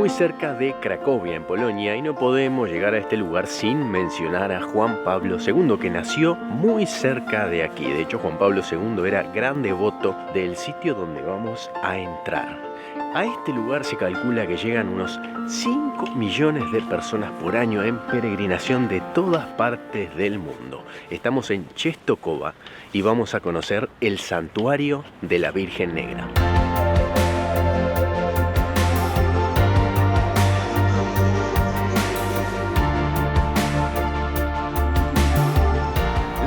muy cerca de Cracovia, en Polonia, y no podemos llegar a este lugar sin mencionar a Juan Pablo II, que nació muy cerca de aquí. De hecho, Juan Pablo II era gran devoto del sitio donde vamos a entrar. A este lugar se calcula que llegan unos 5 millones de personas por año en peregrinación de todas partes del mundo. Estamos en Czestochowa y vamos a conocer el santuario de la Virgen Negra.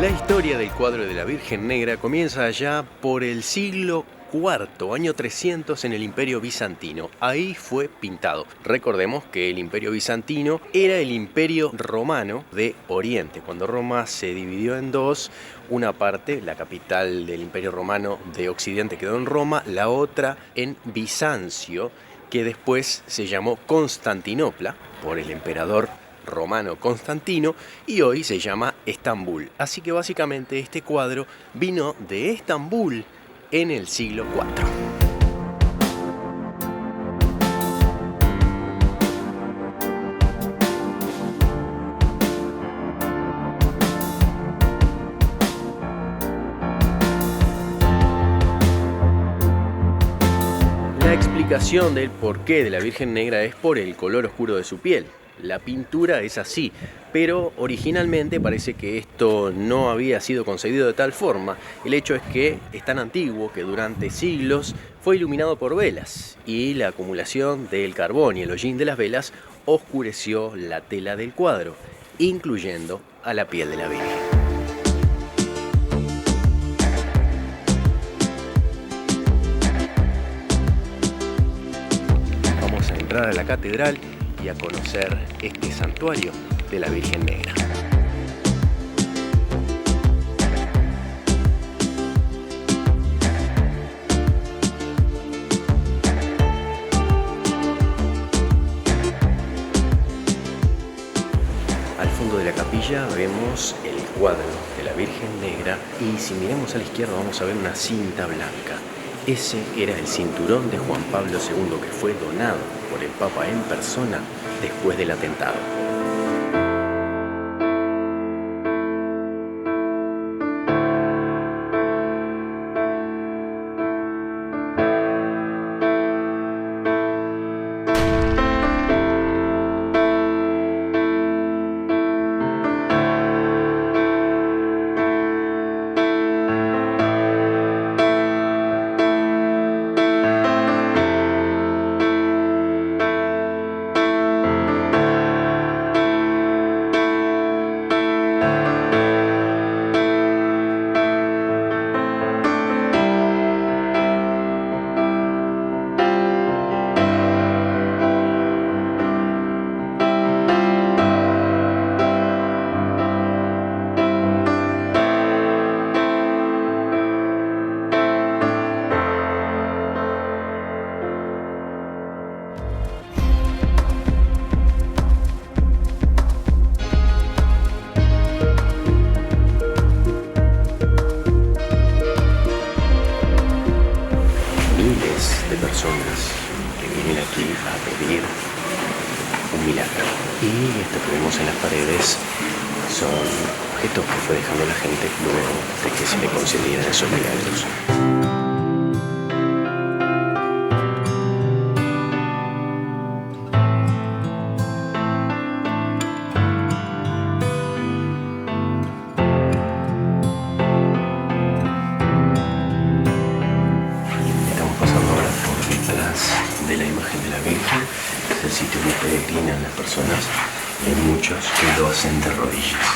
La historia del cuadro de la Virgen Negra comienza allá por el siglo IV, año 300 en el Imperio Bizantino. Ahí fue pintado. Recordemos que el Imperio Bizantino era el Imperio Romano de Oriente. Cuando Roma se dividió en dos, una parte, la capital del Imperio Romano de Occidente, quedó en Roma, la otra en Bizancio, que después se llamó Constantinopla por el emperador romano Constantino, y hoy se llama Estambul. Así que básicamente este cuadro vino de Estambul en el siglo IV. La explicación del porqué de la Virgen Negra es por el color oscuro de su piel. La pintura es así, pero originalmente parece que esto no había sido concebido de tal forma. El hecho es que es tan antiguo que durante siglos fue iluminado por velas y la acumulación del carbón y el hollín de las velas oscureció la tela del cuadro, incluyendo a la piel de la Virgen. Vamos a entrar a la catedral y a conocer este santuario de la Virgen Negra. Al fondo de la capilla vemos el cuadro de la Virgen Negra y si miramos a la izquierda vamos a ver una cinta blanca. Ese era el cinturón de Juan Pablo II que fue donado por el Papa en persona después del atentado. Personas que vienen aquí a pedir un milagro. Y esto que vemos en las paredes son objetos que fue dejando la gente luego de que se le concedieran esos milagros. De la imagen de la Virgen, es el sitio donde peregrinan las personas, y hay muchos que lo hacen de rodillas.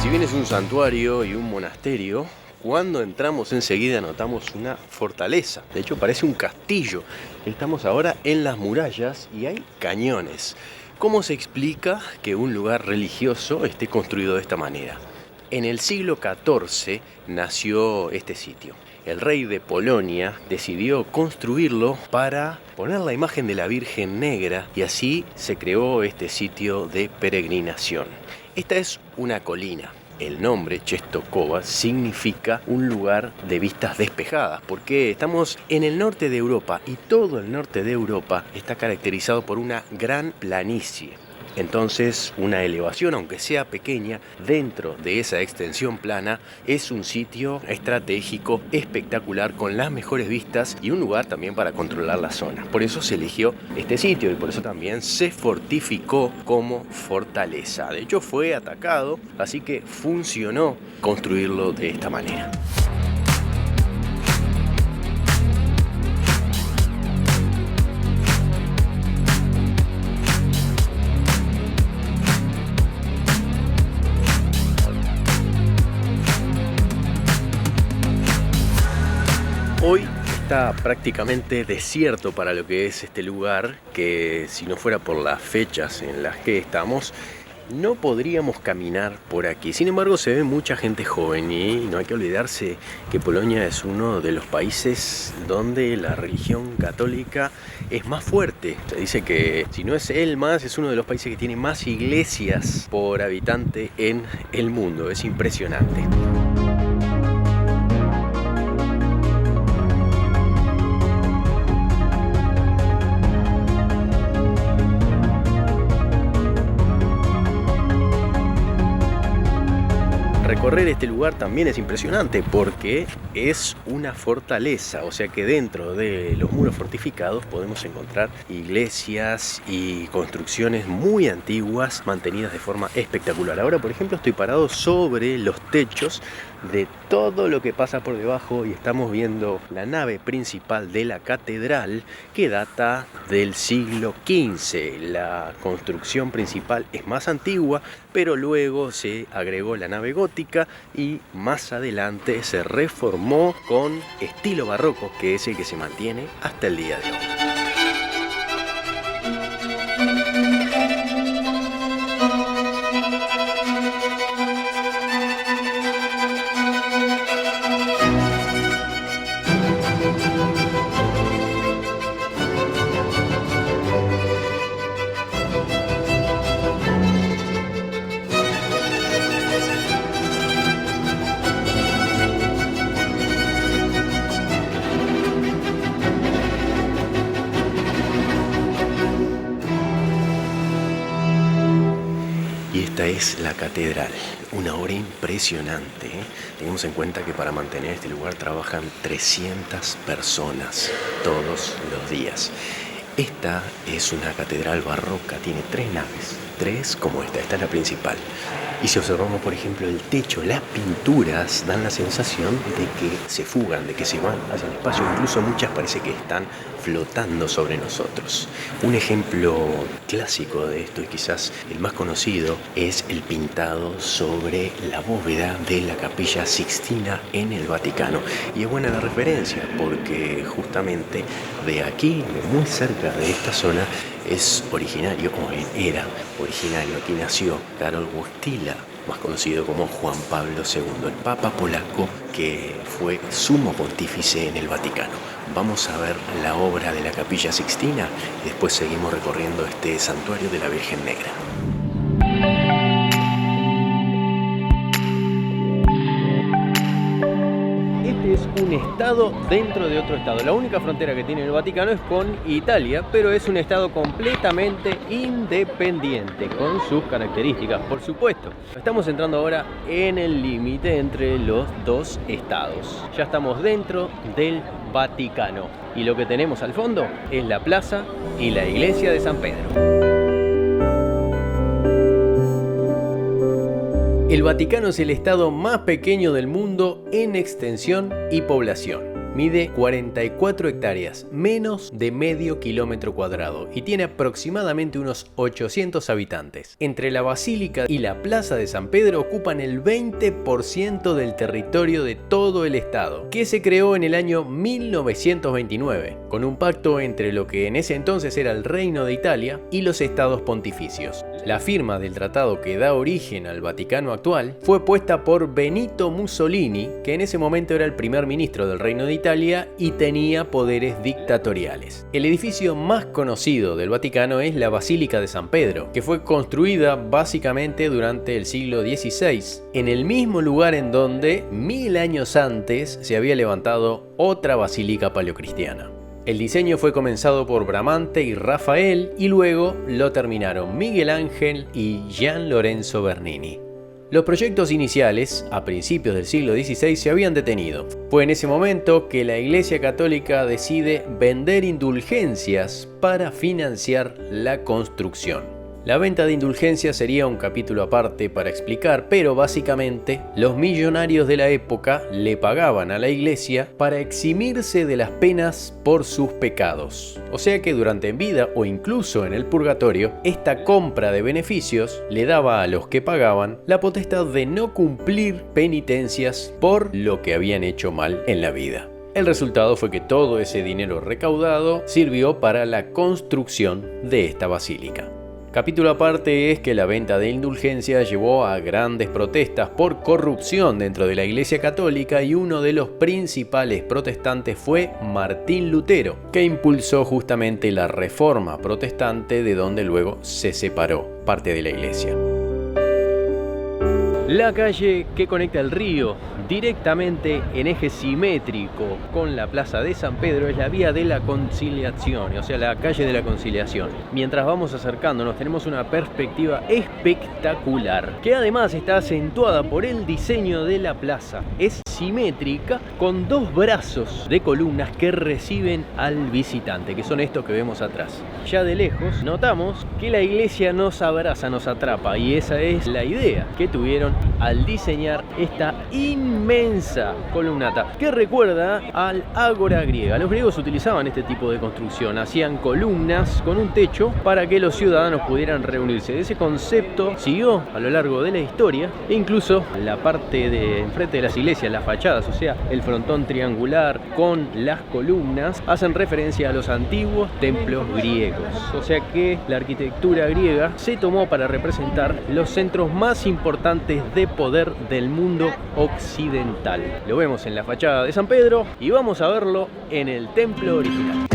Si bien es un santuario y un monasterio, cuando entramos enseguida notamos una fortaleza. De hecho parece un castillo. Estamos ahora en las murallas y hay cañones. ¿Cómo se explica que un lugar religioso esté construido de esta manera? En el siglo XIV nació este sitio. el rey de Polonia decidió construirlo para poner la imagen de la Virgen Negra y así se creó este sitio de peregrinación. Esta es una colina. El nombre Częstochowa significa un lugar de vistas despejadas, porque estamos en el norte de Europa y todo el norte de Europa está caracterizado por una gran planicie. Entonces, una elevación, aunque sea pequeña, dentro de esa extensión plana, es un sitio estratégico, espectacular, con las mejores vistas y un lugar también para controlar la zona. Por eso se eligió este sitio y por eso también se fortificó como fortaleza. De hecho, fue atacado, así que funcionó construirlo de esta manera. Hoy está prácticamente desierto para lo que es este lugar, que si no fuera por las fechas en las que estamos, no podríamos caminar por aquí. Sin embargo, se ve mucha gente joven y no hay que olvidarse que Polonia es uno de los países donde la religión católica es más fuerte. Se dice que si no es el más, es uno de los países que tiene más iglesias por habitante en el mundo. Es impresionante. Recorrer este lugar también es impresionante porque es una fortaleza, o sea que dentro de los muros fortificados podemos encontrar iglesias y construcciones muy antiguas mantenidas de forma espectacular. Ahora, por ejemplo, estoy parado sobre los techos de todo lo que pasa por debajo y estamos viendo la nave principal de la catedral que data del siglo XV. La construcción principal es más antigua, pero luego se agregó la nave gótica y más adelante se reformó con estilo barroco, que es el que se mantiene hasta el día de hoy. Esta es la catedral, una obra impresionante, ¿eh? Tengamos en cuenta que para mantener este lugar trabajan 300 personas todos los días. Esta es una catedral barroca, tiene 3 naves, 3 como esta es la principal. Y si observamos, por ejemplo, el techo, las pinturas dan la sensación de que se fugan, de que se van hacia el espacio. Incluso muchas parece que están flotando sobre nosotros. Un ejemplo clásico de esto, y quizás el más conocido, es el pintado sobre la bóveda de la Capilla Sixtina en el Vaticano. Y es buena la referencia porque justamente de aquí, muy cerca de esta zona, es originario, o era originario, aquí nació Karol Wojtyła, más conocido como Juan Pablo II, el Papa polaco que fue sumo pontífice en el Vaticano. Vamos a ver la obra de la Capilla Sixtina y después seguimos recorriendo este santuario de la Virgen Negra. Este es un estado dentro de otro estado. La única frontera que tiene el Vaticano es con Italia, pero es un estado completamente independiente, con sus características, por supuesto. Estamos entrando ahora en el límite entre los dos estados. Ya estamos dentro del Vaticano. Y lo que tenemos al fondo es la plaza y la iglesia de San Pedro. El Vaticano es el estado más pequeño del mundo en extensión y población. Mide 44 hectáreas, menos de medio kilómetro cuadrado, y tiene aproximadamente unos 800 habitantes. Entre la basílica y la plaza de San Pedro ocupan el 20% del territorio de todo el estado, que se creó en el año 1929, con un pacto entre lo que en ese entonces era el Reino de Italia y los estados pontificios. La firma del tratado que da origen al Vaticano actual fue puesta por Benito Mussolini, que en ese momento era el primer ministro del Reino de Italia y tenía poderes dictatoriales. El edificio más conocido del Vaticano es la Basílica de San Pedro, que fue construida básicamente durante el siglo XVI, en el mismo lugar en donde 1000 años antes se había levantado otra basílica paleocristiana. El diseño fue comenzado por Bramante y Rafael y luego lo terminaron Miguel Ángel y Gian Lorenzo Bernini. Los proyectos iniciales, a principios del siglo XVI, se habían detenido. Fue en ese momento que la Iglesia Católica decide vender indulgencias para financiar la construcción. La venta de indulgencias sería un capítulo aparte para explicar, pero básicamente los millonarios de la época le pagaban a la iglesia para eximirse de las penas por sus pecados. O sea que durante vida o incluso en el purgatorio, esta compra de beneficios le daba a los que pagaban la potestad de no cumplir penitencias por lo que habían hecho mal en la vida. El resultado fue que todo ese dinero recaudado sirvió para la construcción de esta basílica. Capítulo aparte es que la venta de indulgencias llevó a grandes protestas por corrupción dentro de la Iglesia Católica y uno de los principales protestantes fue Martín Lutero, que impulsó justamente la Reforma Protestante, de donde luego se separó parte de la Iglesia. La calle que conecta el río directamente en eje simétrico con la plaza de San Pedro es la vía de la Conciliación, o sea, la calle de la Conciliación. Mientras vamos acercándonos tenemos una perspectiva espectacular, que además está acentuada por el diseño de la plaza. Es simétrica con dos brazos de columnas que reciben al visitante, que son estos que vemos atrás. Ya de lejos notamos que la iglesia nos abraza, nos atrapa, y esa es la idea que tuvieron al diseñar esta inmensa columnata que recuerda al ágora griega. Los griegos utilizaban este tipo de construcción, hacían columnas con un techo para que los ciudadanos pudieran reunirse. Ese concepto siguió a lo largo de la historia e incluso la parte de enfrente de las iglesias, las fachadas, o sea, el frontón triangular con las columnas, hacen referencia a los antiguos templos griegos. O sea que la arquitectura griega se tomó para representar los centros más importantes de poder del mundo occidental. Lo vemos en la fachada de San Pedro y vamos a verlo en el templo original.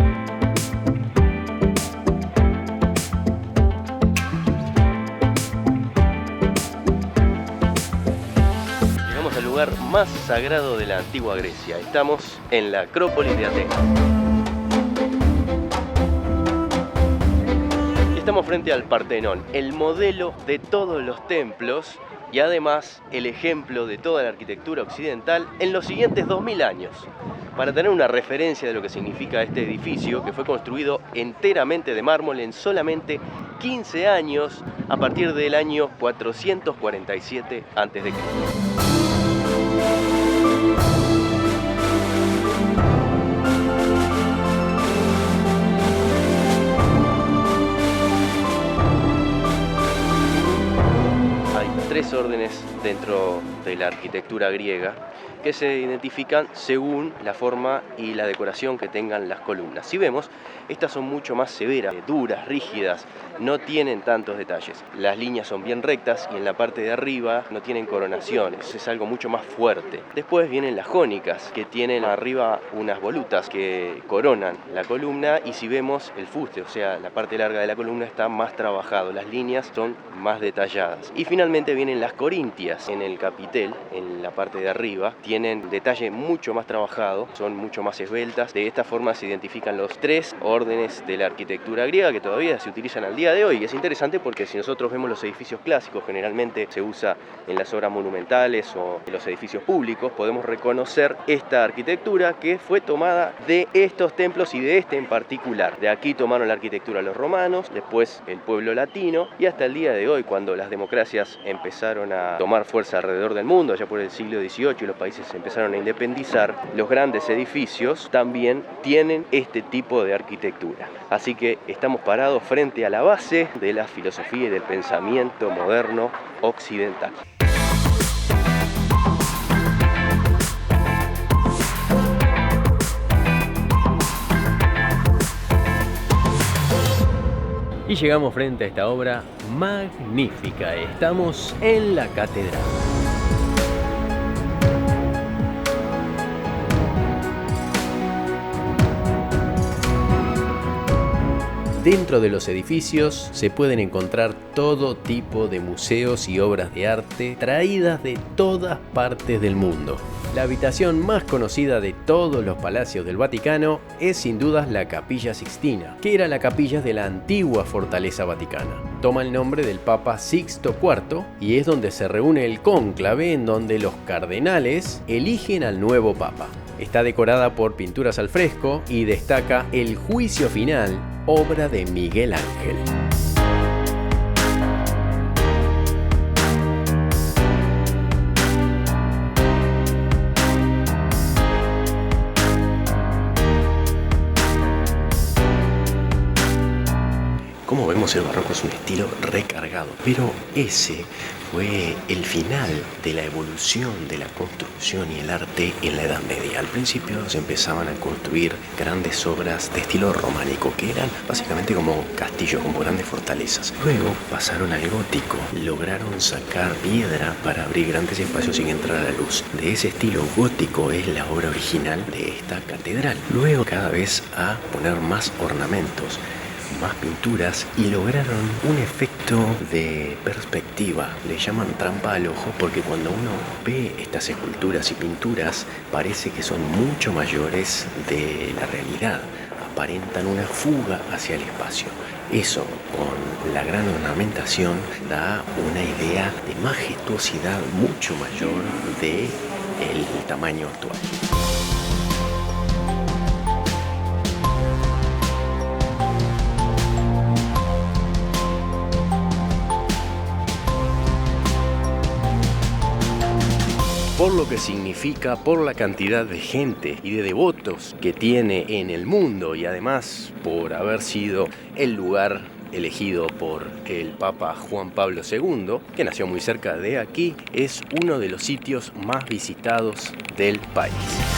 Llegamos al lugar más sagrado de la antigua Grecia. Estamos en la Acrópolis de Atenas. Estamos frente al Partenón, el modelo de todos los templos y además el ejemplo de toda la arquitectura occidental en los siguientes 2000 años. Para tener una referencia de lo que significa este edificio, que fue construido enteramente de mármol en solamente 15 años a partir del año 447 a.C. Tres órdenes dentro de la arquitectura griega que se identifican según la forma y la decoración que tengan las columnas. Si vemos, estas son mucho más severas, duras, rígidas, no tienen tantos detalles. Las líneas son bien rectas y en la parte de arriba no tienen coronaciones, es algo mucho más fuerte. Después vienen las jónicas, que tienen arriba unas volutas que coronan la columna, y si vemos el fuste, o sea, la parte larga de la columna está más trabajado, las líneas son más detalladas. Y finalmente vienen las corintias en el capitel, en la parte de arriba, tienen detalle mucho más trabajado, son mucho más esbeltas. De esta forma se identifican los tres órdenes de la arquitectura griega que todavía se utilizan al día de hoy. Y es interesante porque si nosotros vemos los edificios clásicos, generalmente se usa en las obras monumentales o en los edificios públicos, podemos reconocer esta arquitectura que fue tomada de estos templos y de este en particular. De aquí tomaron la arquitectura los romanos, después el pueblo latino, y hasta el día de hoy, cuando las democracias empezaron a tomar fuerza alrededor del del mundo, allá por el siglo XVIII, y los países se empezaron a independizar, los grandes edificios también tienen este tipo de arquitectura. Así que estamos parados frente a la base de la filosofía y del pensamiento moderno occidental. Y llegamos frente a esta obra magnífica. Estamos en la catedral. Dentro de los edificios se pueden encontrar todo tipo de museos y obras de arte traídas de todas partes del mundo. La habitación más conocida de todos los palacios del Vaticano es sin dudas la Capilla Sixtina, que era la capilla de la antigua fortaleza vaticana. Toma el nombre del Papa Sixto IV y es donde se reúne el cónclave en donde los cardenales eligen al nuevo Papa. Está decorada por pinturas al fresco y destaca el Juicio Final, obra de Miguel Ángel. Como vemos, el barroco es un estilo recargado, pero ese fue el final de la evolución de la construcción y el arte en la Edad Media. Al principio se empezaban a construir grandes obras de estilo románico, que eran básicamente como castillos, como grandes fortalezas. Luego pasaron al gótico, lograron sacar piedra para abrir grandes espacios sin entrar a la luz. De ese estilo gótico es la obra original de esta catedral. Luego cada vez a poner más ornamentos, más pinturas, y lograron un efecto de perspectiva. Le llaman trampa al ojo porque cuando uno ve estas esculturas y pinturas parece que son mucho mayores de la realidad, aparentan una fuga hacia el espacio. Eso, con la gran ornamentación, da una idea de majestuosidad mucho mayor del tamaño actual. Por lo que significa, por la cantidad de gente y de devotos que tiene en el mundo, y además por haber sido el lugar elegido por el Papa Juan Pablo II, que nació muy cerca de aquí, es uno de los sitios más visitados del país.